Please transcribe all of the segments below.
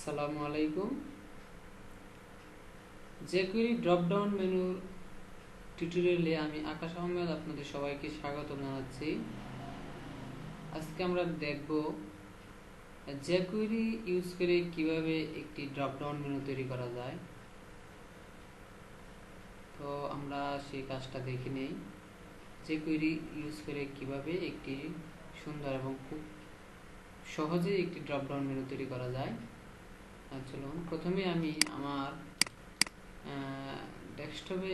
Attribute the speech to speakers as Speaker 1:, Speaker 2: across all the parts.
Speaker 1: আসসালামু আলাইকুম। jQuery drop down মেনুর টিউটোরিয়ালে আমি আকাশ আহমেদ আপনাদের সবাইকে স্বাগত জানাচ্ছি। আজকে আমরা দেখব jQuery ইউজ করে কিভাবে একটি ড্রপ ডাউন মেনু তৈরি করা যায়। তো আমরা সেই কাজটা দেখে নেই। jQuery ইউজ করে কিভাবে একটি সুন্দর এবং খুব সহজে একটি ড্রপ ডাউন মেনু তৈরি করা যায়। চলুন প্রথমে আমি আমার ডেস্কটপে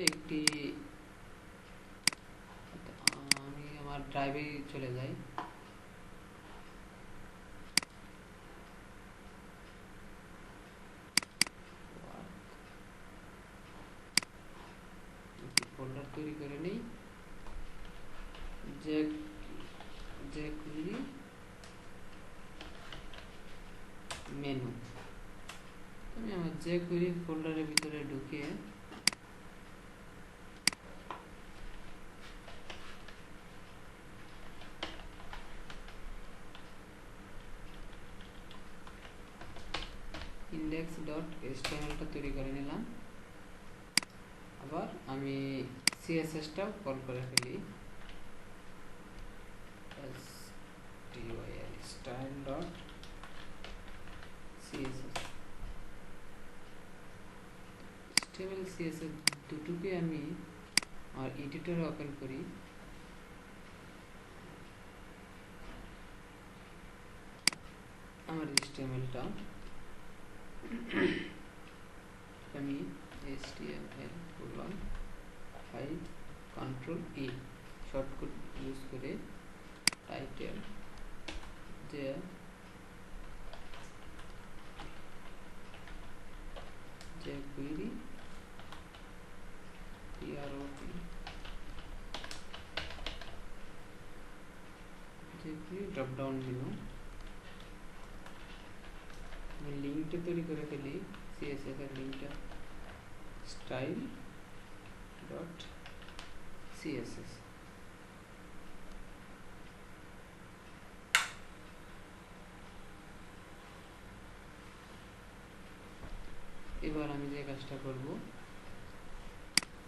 Speaker 1: আমি আমার ড্রাইভে চলে যাই। ফোল্ডার তৈরি করে নিই jQuery মেনু। আমি আমার jQuery ফোল্ডারের ভিতরে ঢুকে index.html তৈরি করে নিলাম। আবার আমি CSS-টাও কল করে ফেলি, style.css। HTML CSS দুটোকে আমি আমার এডিটরে ওপেন করি। আমার HTML-টা আমি HTML:5 শর্টকাট ইউজ করে টাইটেল যে jQuery ড্রপ ডাউন মেনু লিঙ্কটা তৈরি করে ফেলি। CSS এর লিঙ্কটা style.css। এবার আমি যে কাজটা করব,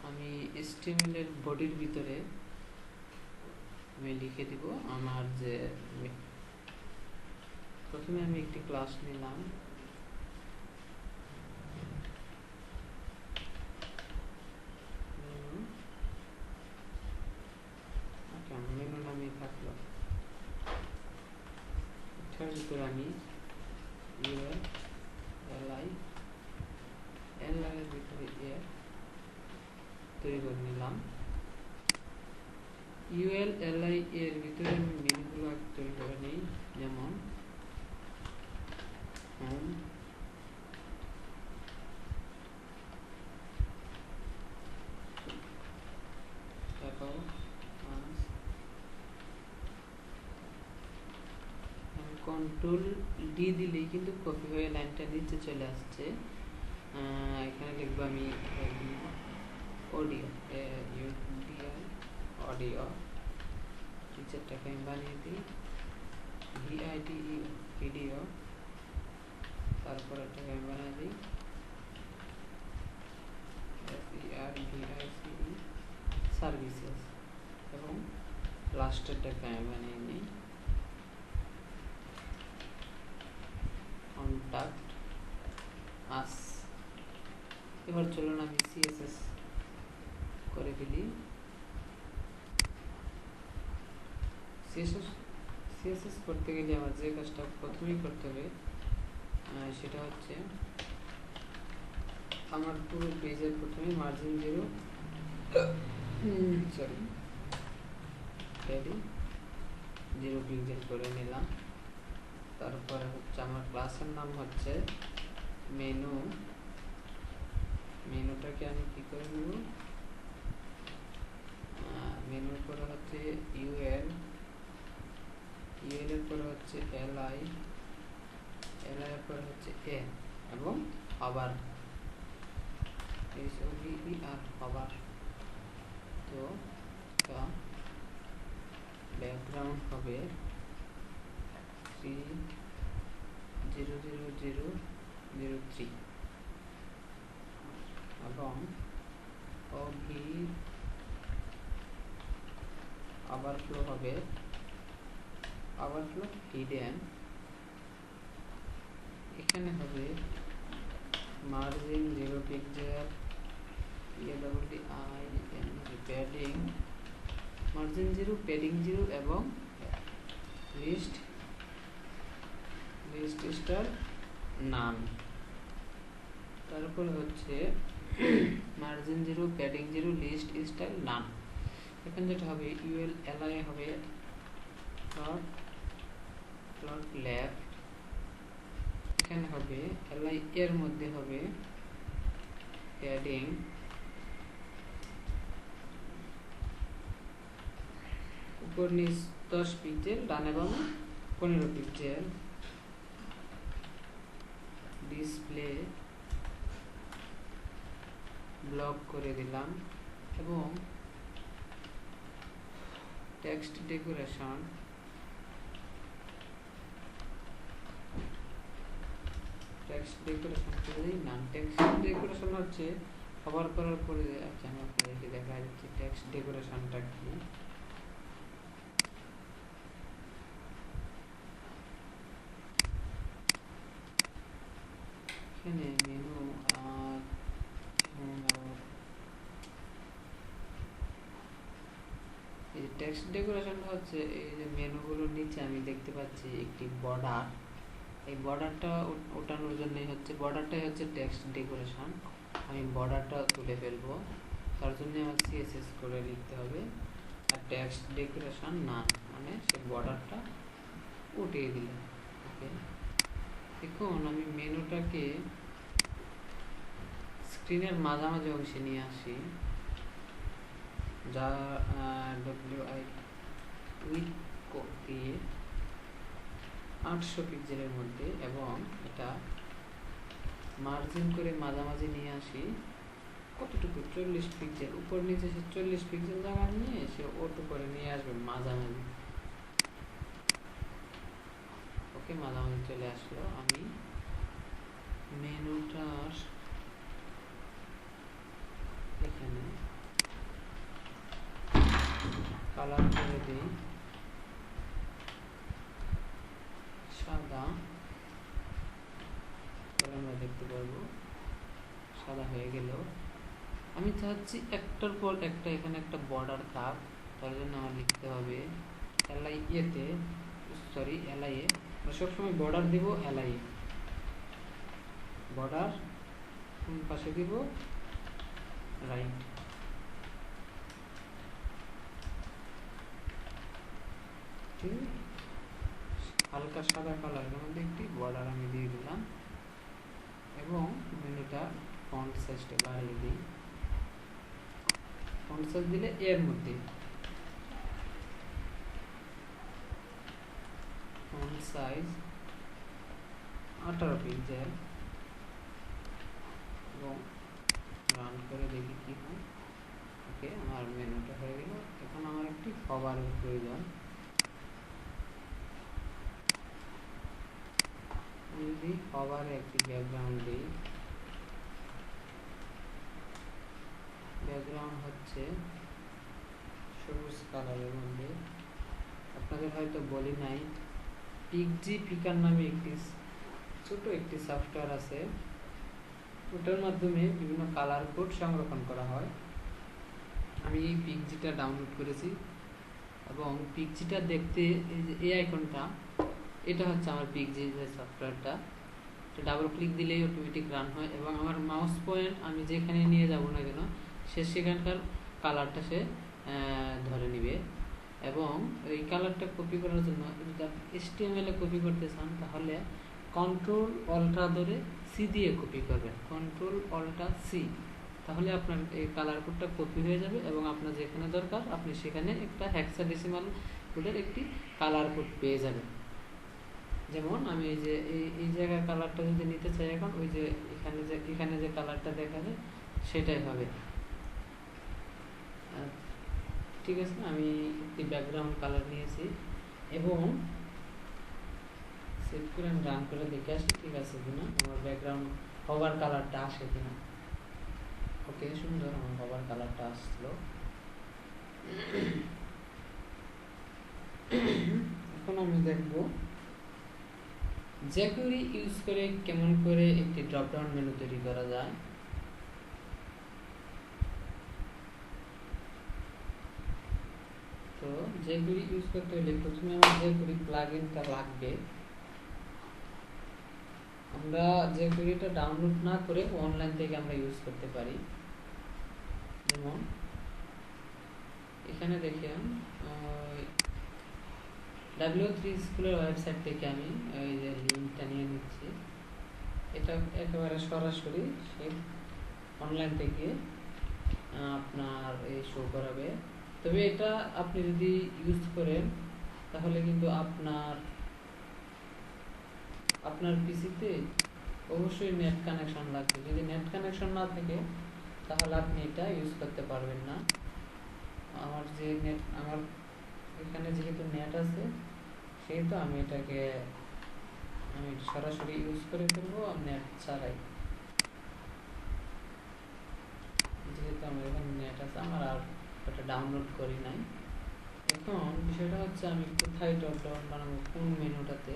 Speaker 1: আমি HTML এর বডির ভিতরে আমি লিখে দিব আমার যে প্রথমে আমি একটি ক্লাস নিলাম, মেনু নামে থাকলো। এটার ভিতরে আমি এর ভিতরে তৈরি করে নিলাম। ULLI এর ভিতরে আমি মেনুগুলো তৈরি করে নিই, যেমন হোম, তারপর কন্ট্রোল ডি দিলেই কিন্তু কপি হয়ে লাইনটা নিচে চলে আসছে। এখানে লিখবো আমি অডিও টিচারটাকে আমি বানিয়ে দিই ভিডিও, তারপর এটাকে আমি বানিয়ে দিই সার্ভিসেস, এবং লাস্টেরটাকে আমি বানিয়ে নিই কন্টাক্ট আস। এবার চলুন আমি CSS করে ফেলি। CSS করতে গেলে আমার যে কাজটা প্রথমেই করতে হবে সেটা হচ্ছে আমার পুরো পেজের প্রথমে মার্জিন 0 পিক্সেল করে নিলাম। তারপরে হচ্ছে আমার ক্লাসের নাম হচ্ছে মেনুটাকে আমি কি করে নেব, মেনুর পরে হচ্ছে UL এর পরে হচ্ছে LI এর পরে হচ্ছে A এবং আবার আবার। তো ব্যাকগ্রাউন্ড হবে 3000 03 এবং ওভারফ্লো হবে ওভারফ্লো হিডেন। এখানে হবে margin 0 pixel padding margin 0 padding 0 এবং লিস্ট স্টার নান। তারপরে হচ্ছে মার্জিন 0 প্যাডিং 0 লিস্ট স্টার নান। এখানে যেটা হবে ইউএল এলআই হবে প্লট লেফট। এখানে হবে এলআই এর মধ্যে হবে প্যাডিং উপর নিচ 10 পিক্সেল, ডানে বামে 15 পিক্সেল। ডিসপ্লে ব্লক করে দিলাম এবং টেক্সট ডেকোরেশন করে দিই না। টেক্সট ডেকোরেশন হচ্ছে কভার করার পরে আচ্ছা আমি আপনাদেরকে দেখা যাচ্ছে টেক্সট ডেকোরেশনটা কি। এখানে মেনু এই টেক্সট ডেকোরেশনটা হচ্ছে এই যে মেনুগুলোর নিচে আমি দেখতে পাচ্ছি একটি বর্ডার। এই বর্ডারটা ওঠানোর জন্যই হচ্ছে বর্ডারটাই হচ্ছে টেক্সট ডেকোরেশন। আমি বর্ডারটা তুলে ফেলবো, তার জন্য আমার সিএসএস করে লিখতে হবে। আর টেক্সট ডেকোরেশন না মানে সে বর্ডারটা উঠিয়ে দিলাম। ওকে, এখন আমি মেনুটাকে স্ক্রিনের মাঝামাঝি অংশে নিয়ে আসি, যা WI উইথ দিয়ে 800 পিক্সেলের মধ্যে, এবং এটা মার্জিন করে মাঝামাঝি নিয়ে আসি কতটুকু 40 পিক্সেল। উপর নিচে সে 40 পিক্সেল জায়গা নিয়ে সে অটো করে নিয়ে আসবে মাঝামাঝি। ওকে, মাঝামাঝি চলে আসলো। আমি মেনুটার এখানে কালার করে দিই সাদা, আমরা দেখতে পারবো সাদা হয়ে গেল। আমি চাচ্ছি একটার পর একটা এখানে একটা বর্ডার থাক, তার জন্য আমার লিখতে হবে এলআই এ সবসময় বর্ডার দিব। এলআই বর্ডার কোন পাশে দিব, রাইট। হালকা সাদা কালারের মধ্যে একটি বর্ডার আমি দিয়ে দিলাম এবং মেনুটা ফন্ট সাইজটা বাড়িয়ে দিই। ফন্ট সাইজ দিলে এর মধ্যে ফন্ট সাইজ 18 পিক্সেল এবং রান করে দেখি কি হয়। ওকে, আমার মেনুটা হয়ে গেল। এখন আমার একটি কভারের প্রয়োজন। যদি কভারে একটি ব্যাকগ্রাউন্ড দিই, ব্যাকগ্রাউন্ড হচ্ছে সবুজ কালারের মধ্যে। আপনাদের হয়তো বলি নাই, পিক্সি পিকার নামে একটি ছোট একটি সফটওয়্যার আছে, ওটার মাধ্যমে বিভিন্ন কালার কোড সংরক্ষণ করা হয়। আমি এই পিক্সিটা ডাউনলোড করেছি এবং পিক্সিটা দেখতে এই আইকনটা, এটা হচ্ছে আমার পিক্সি যে সফটওয়্যারটা। ডাবল ক্লিক দিলেই অটোমেটিক রান হয় এবং আমার মাউস পয়েন্ট আমি যেখানে নিয়ে যাব না কেন সে সেখানকার কালারটা সে ধরে নিবে। এবং এই কালারটা কপি করার জন্য যদি আপনি HTML এ কপি করতে চান তাহলে কন্ট্রোল অল্টা ধরে সি দিয়ে কপি করবেন, কন্ট্রোল অল্টা সি, তাহলে আপনার এই কালার কোডটা কপি হয়ে যাবে এবং আপনার যেখানে দরকার আপনি সেখানে একটা হেক্সাডেসিমাল কোডের একটি কালার কোড পেয়ে যাবেন। যেমন আমি এই যে এই জায়গার কালারটা যদি নিতে চাই, এখন ওই যে এখানে যে কালারটা দেখা যায় সেটাই হবে। ঠিক আছে, আমি একটি ব্যাকগ্রাউন্ড কালার নিয়েছি এবং সেভ করে আমি রান করে দেখে আসি ঠিক আছে কিনা, আমার ব্যাকগ্রাউন্ড কভার কালারটা আসে কিনা। ওকে, সুন্দর, আমার কভার কালারটা আসলো। এখন আমি দেখব jQuery ইউজ করে কেমন করে একটি ড্রপ ডাউন মেনু তৈরি করা যায়। তো jQuery ইউজ করতে হলে প্রথমে আমার jQuery প্লাগইনটা লাগবে। আমরা jQueryটা ডাউনলোড না করে অনলাইন থেকে আমরা ইউজ করতে পারি। যেমন এখানে দেখেন W3 স্কুলের ওয়েবসাইট থেকে আমি এই যে লিঙ্কটা নিয়ে নিচ্ছি। এটা একেবারে সরাসরি সেই অনলাইন থেকে আপনার এই শো করাবে। তবে এটা আপনি যদি ইউজ করেন তাহলে কিন্তু আপনার পিসিতে অবশ্যই নেট কানেকশন লাগবে। যদি নেট কানেকশন না থাকে তাহলে আপনি এটা ইউজ করতে পারবেন না। আমার এখানে যেহেতু নেট আছে সেহেতু আমি এটাকে সরাসরি ইউজ করে ফেলবো নেট ছাড়াই। যেহেতু আমার এখানে নেট আছে, আমার আর ওটা ডাউনলোড করি নাই। এখন বিষয়টা হচ্ছে আমি কোথায় ড্রপ ডাউন বানাবো, কোন মেনুটাতে।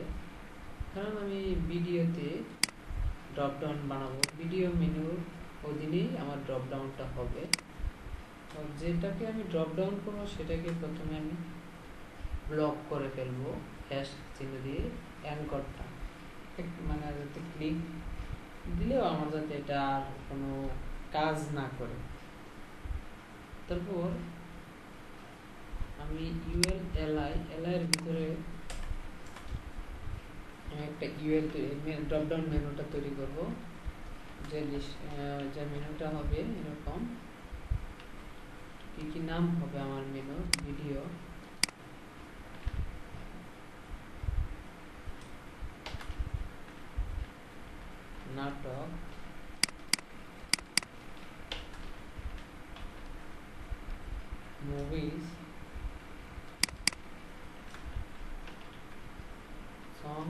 Speaker 1: কারণ আমি ভিডিওতে ড্রপ ডাউন বানাবো, ভিডিও মেনুর অধীনেই আমার ড্রপ ডাউনটা হবে। তো যেটাকে আমি ড্রপ ডাউন করবো সেটাকে প্রথমে আমি ব্লক করে ফেলবো হ্যাশ চিহ্ন দিয়ে, অ্যাঙ্করটা মানে যাতে ক্লিক দিলেও আমার যাতে এটা আর কোনো কাজ না করে। তারপর আমি এল এর ভিতরে আমি একটা ড্রপ ডাউন মেনুটা তৈরি করব। যে মেনুটা হবে এরকম, কি নাম হবে আমার মেনু, ভিডিও, নাটক, মুভিজ, সং,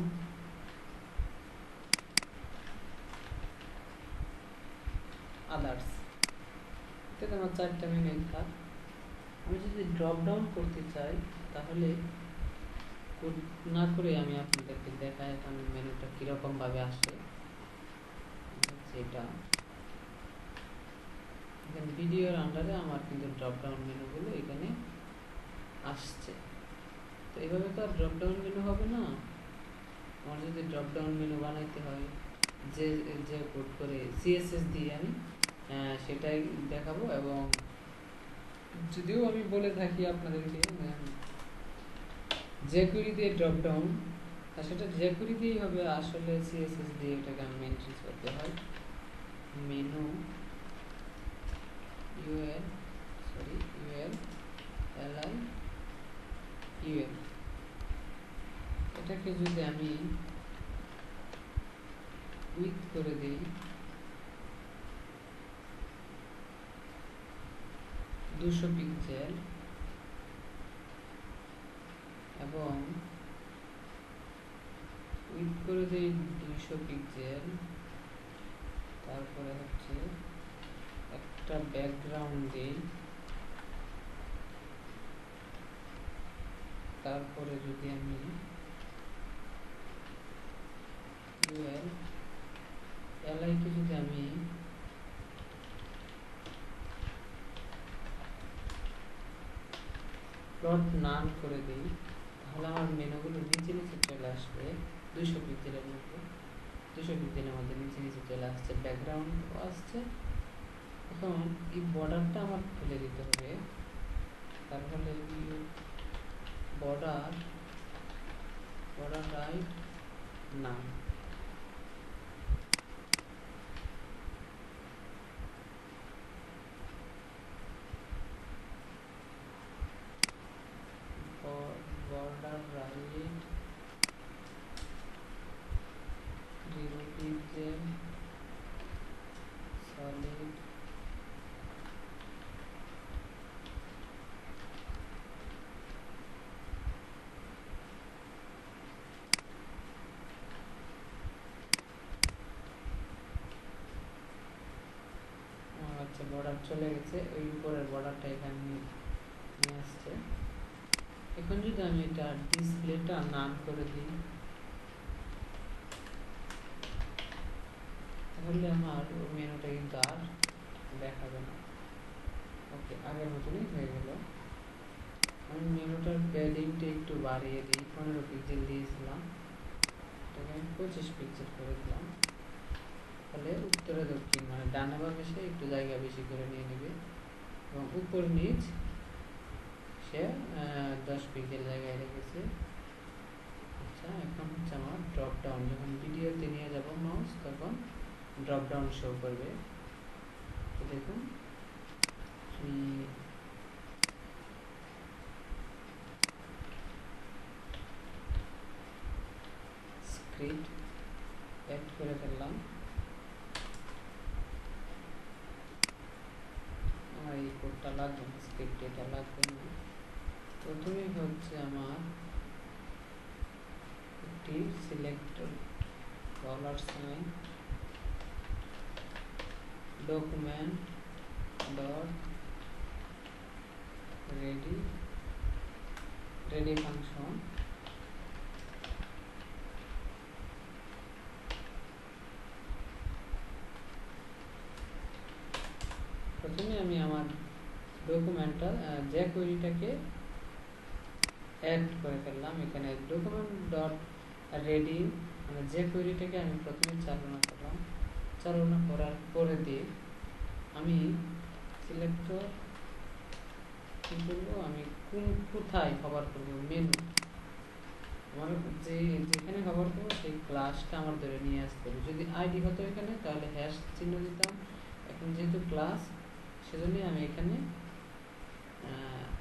Speaker 1: আদার্স। এটা আমার 4টা মেনু থাক। আমি যদি ড্রপ ডাউন করতে চাই তাহলে না করে আমি আপনাদেরকে দেখাই এখন মেনুটা কিরকম ভাবে আসে। সেটা এখানে ভিডিওর আন্ডারে আমার কিন্তু ড্রপ ডাউন মেনুগুলো এখানে আসছে। তো এইভাবে তো আর ড্রপ ডাউন মেনু হবে না। আমার যদি ড্রপ ডাউন মেনু বানাইতে হয় যে কোড করে CSS দিয়ে আমি সেটাই দেখাবো। এবং যদিও আমি বলে থাকি আপনাদেরকে jQuery দিয়ে ড্রপ ডাউন, সেটা jQuery দিয়েই হবে, আসলে CSS দিয়ে এটাকে আমি মেনটেন করতে হয়। মেনু এটাকে যদি আমি উইথ করে দিই 200 পিক্সেল এবং উইথ করে দিই 200 পিক্সেল, তারপরে হচ্ছে একটা ব্যাকগ্রাউন্ড দিই, তারপরে যদি আমি কে যদি আমি প্লট নান করে দিই তাহলে আমার মেনুগুলো নিচে নিচে চলে আসবে। 200 পিক্সেলের মধ্যে 200 পিক্সেলের মধ্যে নিচে নিচে চলে আসছে, ব্যাকগ্রাউন্ড আসছে। এখন এই বর্ডারটা আমার খুলে দিতে হবে। তারপরে বর্ডার রাইট নাম, border right 0 pixel solid border চলে গেছে, ওই উপরের বর্ডারটা এখানে নিয়ে আসছে। এখন যদি আমি এটা ডিসপ্লেটা নান করে দিই, তাহলে আমার মেনুটা কিন্তু আর দেখাবে না। ওকে, আগের মতনই হয়ে গেল। আমি মেনুটার প্যাডিংটা একটু বাড়িয়ে দিই, 15 পিক্সেল দিয়েছিলাম, এটাকে আমি 25 পিক্সেল করে দিলাম। তাহলে উত্তরে দক্ষিণ মানে ডানে বা বেশি একটু জায়গা বেশি করে নিয়ে নেবে, এবং উপর নিচ সে 10 পিক্সেল জায়গায় রেখেছে। আচ্ছা, এখন হচ্ছে আমার ড্রপ ডাউন, যখন ভিডিওতে নিয়ে যাব মাউস তখন ড্রপ ডাউন শো করবে। তো দেখুন স্ক্রিপ্ট অ্যাড করে ফেললাম। আমার এই কোডটা লাগবে না, স্ক্রিপ্ট এটা লাগবে না। প্রথমে হচ্ছে আমার একটি selector $sign document dot ready function, প্রথমে আমি আমার ডকুমেন্টটা যে কোয়েরিটাকে অ্যাড করে ফেললাম। এখানে ডকুমেন্ট ডট রেডি মানে যে কোয়েরিটাকে আমি প্রথমে চালনা করলাম, চালনা করার পরে দিয়ে আমি সিলেক্টর কি করবো, আমি কোথায় কভার করবো, মেনু আমার যেখানে কভার করবো সেই ক্লাসটা আমার ধরে নিয়ে আসতে হবে। যদি আইডি হতো এখানে তাহলে হ্যাশ চিহ্ন দিতাম, এখন যেহেতু ক্লাস সেজন্যই আমি এখানে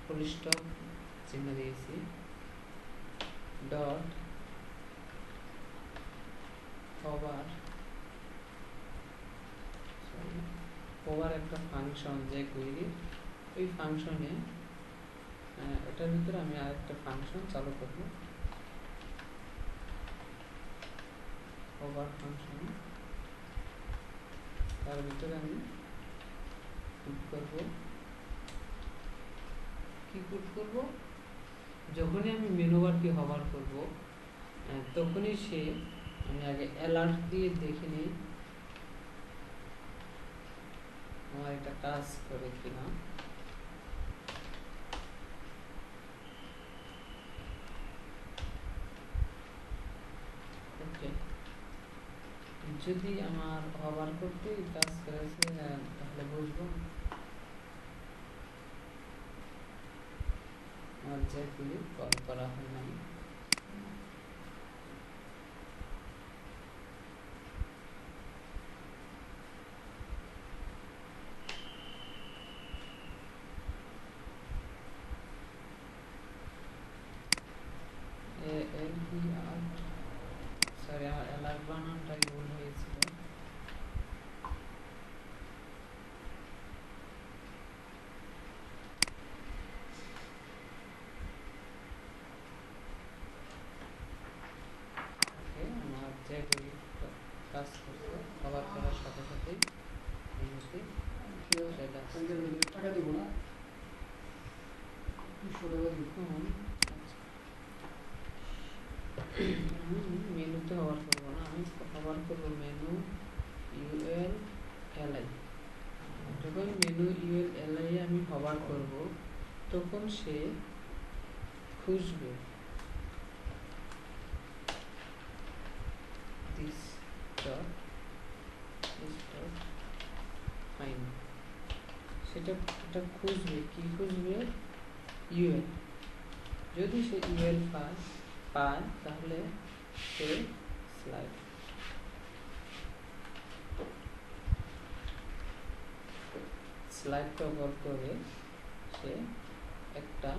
Speaker 1: ফুল স্টপ চিহ্ন দিয়েছি। ডট কভার একটা ফাংশন যে কোয়েরি, ওই ফাংশনে এটার ভিতরে আমি আরেকটা ফাংশন চালু করব, কভার ফাংশন। তার ভিতরে আমি পুট করব, কি পুট করব, যখনই আমি মেনু বারটি হভার করব তখনই সে, আমি আগে অ্যালার্ট দিয়ে দেখে নিই আমার এটা কাজ করে কিনা। ওকে, যদি আমার হভার করতে কাজ করেছে তাহলে বুঝবো আমার যেগুলি কল করা হয় নাই। সরি, আমার অ্যালার্ট বানানটাই ভুল হয়েছিল। আমার যেগুলি কাজ করছে কভার করার সাথে সাথেই টাকা দিব না, মেনুতে হওয়ার করবো না, আমি হওয়ার করবো মেনু ULLI। যখন মেনু ULLI আমি হওয়ার করব তখন সে খুঁজবে this dot find, সেটা এটা খুঁজবে, কি খুঁজবে, UL। যদি সে UL পায় তাহলে সে স্লাইড কভার করে সে একটা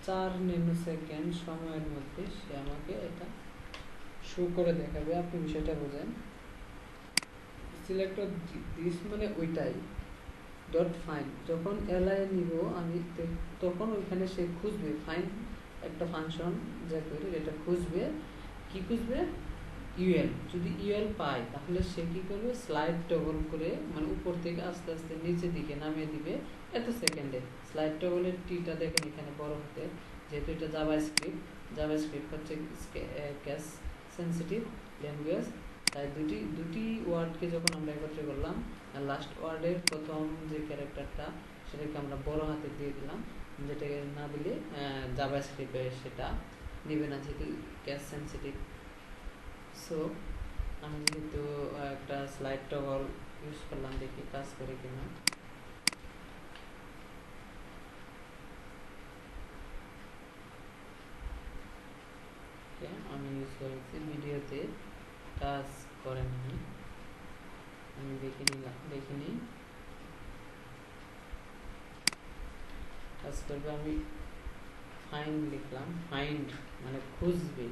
Speaker 1: 4 ন্যানোসেকেন্ড সময়ের মধ্যে সে আমাকে এটা শো করে দেখাবে। আপনি বিষয়টা বোঝেন, সিলেক্টর দিস মানে ওইটাই ডট ফাইন, যখন এলআই নিব আমি তখন ওইখানে সে খুঁজবে, ফাইন একটা ফাংশন যা করি এটা খুঁজবে, কি খুঁজবে, ইউএল, যদি ইউএল পায় তাহলে সে কি করবে, স্লাইড টগল করে মানে উপর থেকে আস্তে আস্তে নিচের দিকে নামিয়ে দিবে এত সেকেন্ডে। স্লাইড টগলের টিটা দেখেন এখানে বড় হতে, যেহেতু এটা জাভাস্ক্রিপ্ট হচ্ছে ক্যাশ সেন্সিটিভ ল্যাঙ্গুয়েজ, তাই দুটি ওয়ার্ডকে যখন আমরা একত্রে করলাম, আর লাস্ট ওয়ার্ডের প্রথম যে ক্যারেক্টারটা সেটাকে আমরা বড় হাতে দিয়ে দিলাম, যেটাকে না দিলে জাভাস্ক্রিপ্টে সেটা নেবে না, যেহেতু ক্যাশ সেন্সিটিভ। সো আমি যেহেতু একটা স্লাইড টগল ইউজ করলাম, দেখি কাজ করে কিনা। আমি ইউজ করেছি, ভিডিওতে কাজ করেনি, আমি দেখিনি কাজ করবে। আমি ফাইন্ড লিখলাম, ফাইন্ড মানে খুঁজবে,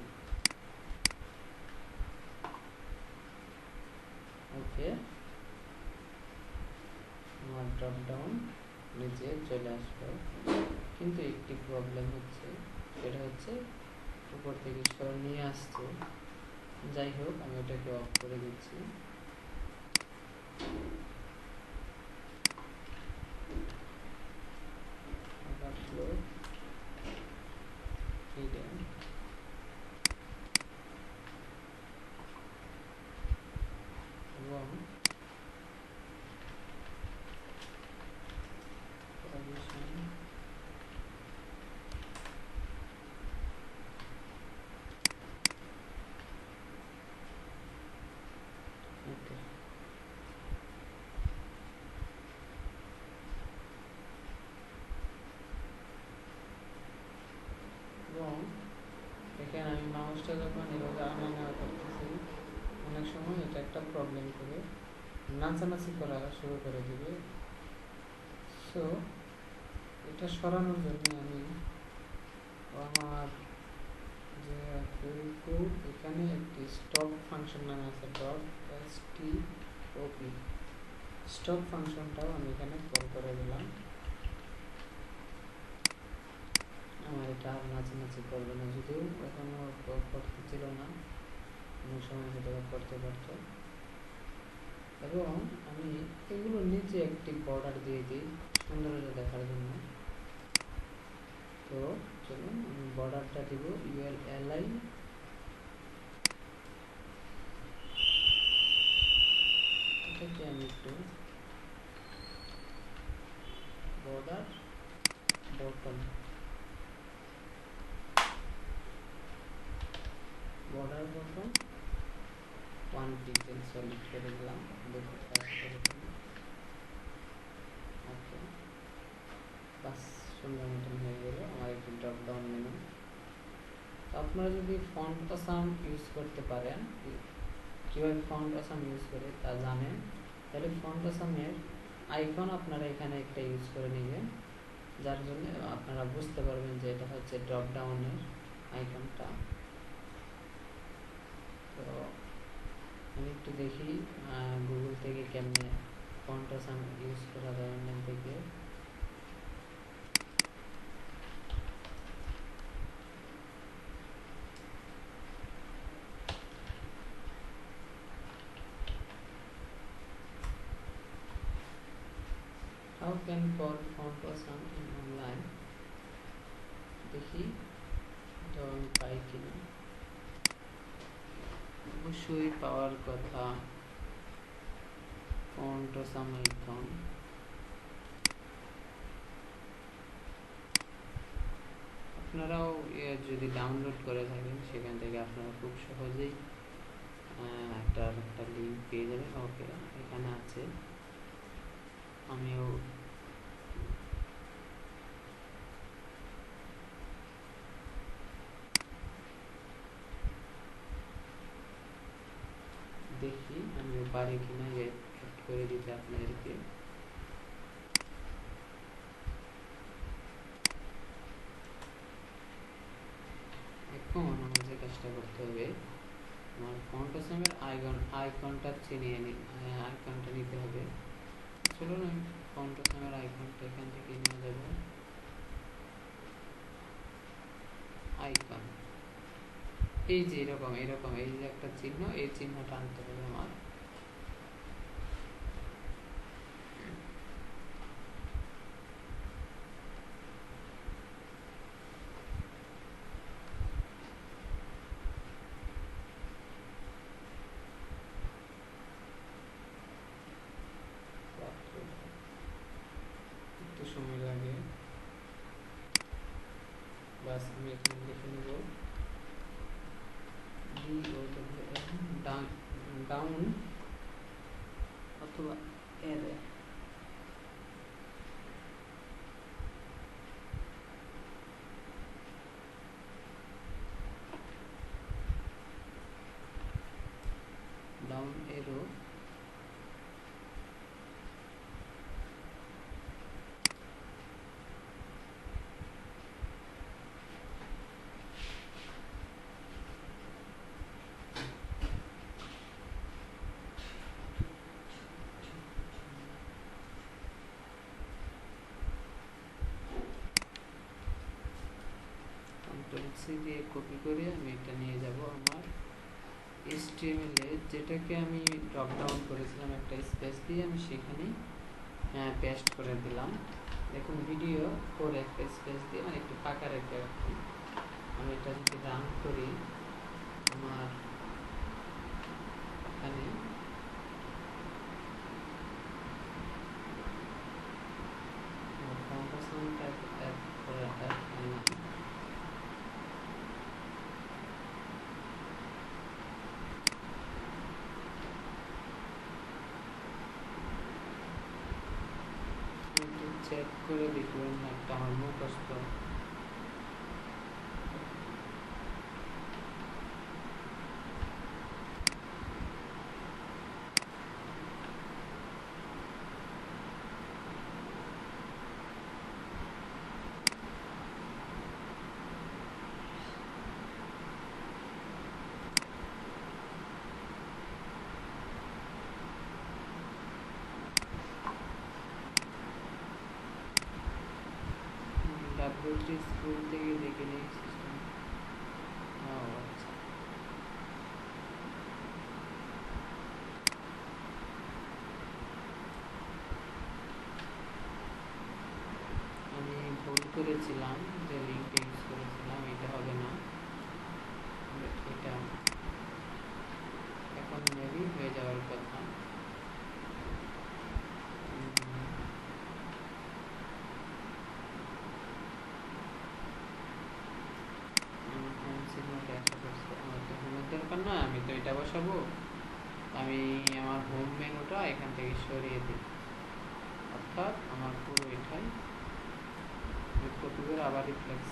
Speaker 1: ওকে আমার ড্রপ ডাউন নিচে চলে আসলো, কিন্তু একটি প্রবলেম হচ্ছে, সেটা হচ্ছে উপর থেকে সরে নিয়ে আসছে। যাই হোক, আমি এটাকে অফ করে দিচ্ছি। এবং এখানে আমি মাউসটা যখন এভাবে আনা নেওয়া করতেছি, অনেক সময় এটা একটা প্রবলেম করে নাচানাচি করা শুরু করে দিবে। সো এটা সরানোর জন্য আমি আমার যে এখানে একটি স্টপ ফাংশন নামে আছে, .stop, স্টপ ফাংশনটাও আমি এখানে কল করে দিলাম। আমার এটা আর নাচানাচি করবে না, যদিও এখনো করতে ছিল না, অনেক সময় সেটা করতে পারতো। এবং আমি এগুলোর নিচে একটি বর্ডার দিয়ে দিই সৌন্দর্য দেখার জন্য। তো চলুন আমি বর্ডারটা দিব ULLI, এটাকে আমি একটু বর্ডার বটম 1 পিক্সেল সলিড করে দিলাম, দেখো কাজ করে কিনা। ওকে, বাস সুন্দর মতন হয়ে গেল আমার একটি ড্রপ ডাউন মেনু। তো আপনারা যদি ফন্ট আসাম ইউজ করতে পারেন, কীভাবে ফন্ট আসাম ইউজ করে তা জানেন, তাহলে ফন্ট আসামের আইকন আপনারা এখানে একটা ইউজ করে নেবেন, যার জন্য আপনারা বুঝতে পারবেন যে এটা হচ্ছে ড্রপ ডাউনের আইকনটা। তো আমি একটু দেখি গুগল থেকে কেমনে ফন্ট আসাম ইউজ করা যায় অনলাইন থেকে। How can call font Assam in online? দেখি তো আমি পাই কিনা, অবশ্যই পাওয়ার কথা। ফন্ট আসাম আইকন, আপনারাও যদি ডাউনলোড করে থাকেন সেখান থেকে আপনারা খুব সহজেই একটা লিঙ্ক পেয়ে যাবেন। ওকে, এখানে আছে, আমিও দেখি আমিও পারি কিনা অ্যাড করে দিতে আপনাদেরকে। এখন আমার যে কাজটা করতে হবে, আমার ফন্ট আসামের আইকনটা আইকনটা নিতে হবে। চলুন আমি ফন্ট আসামের আইকনটা এখান থেকে নিয়ে যাব। আইকন এই যে এরকম এরকম এই যে একটা চিহ্ন, এই চিহ্নটা আনতে হবে আমার। একটু সময় লাগে, বাস আমি এখানে লিখে নেব ডাউন অথবা এরে। ডাউন এরো Ctrl+C দিয়ে কপি করে আমি এটা নিয়ে যাব আমার HTML এ, যেটাকে আমি ড্রপ ডাউন করেছিলাম একটা স্পেস দিয়ে, আমি সেখানে পেস্ট করে দিলাম। দেখুন ভিডিও করে একটা স্পেস দিয়ে মানে একটু ফাঁকা রেখে রাখুন। আমি এটা যদি রান করি, আমার এখানে চেক করে দেখবেন একটা আমার মুখস্থ W3 স্কুল থেকে দেখে নিই সিস্টেম। আচ্ছা, আমি ভুল করেছিলাম যে লিঙ্কটা ইউজ করেছিলাম, এটা হবে না, এটা এখন মেবি হয়ে যাওয়ার কথা। দরকার নয়, আমি তো এটা বসাবো, আমি আমার হোম মেনুটা এখান থেকে সরিয়ে দিই, অর্থাৎ আমার পুরো এটাই কপি করে আবার রিফ্লেক্স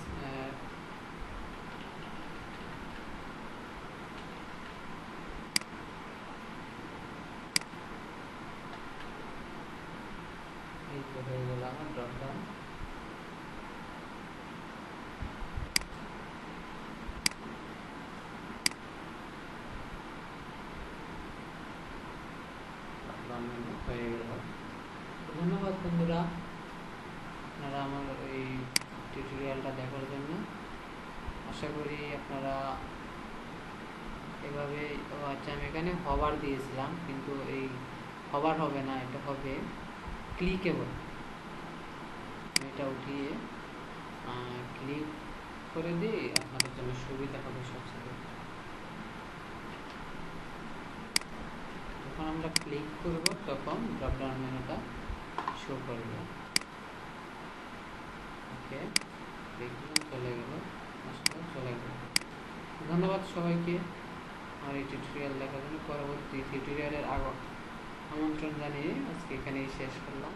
Speaker 1: এই তো হয়ে গেল আমার ড্রপ ডাউন। হয়ে গেল। ধন্যবাদ বন্ধুরা আপনারা আমার এই টিউটোরিয়ালটা দেখার জন্য। আশা করি আপনারা এভাবে, আচ্ছা আমি এখানে হভার দিয়েছিলাম, কিন্তু এই হভার হবে না, এটা হবে ক্লিকেবল। এটা উঠিয়ে ক্লিক করে দিই, আপনাদের জন্য সুবিধা হবে সবচেয়ে। যখন আমরা ক্লিক করব তখন ড্রপডাউন মেনুটা শো করবে। ওকে, দেখুন চলে গেল, আসলে চলে গেল। ধন্যবাদ সবাইকে আমার এই টিউটোরিয়াল দেখার জন্য। পরবর্তী টিউটোরিয়ালের আমন্ত্রণ জানিয়ে আজকে এখানেই শেষ করলাম।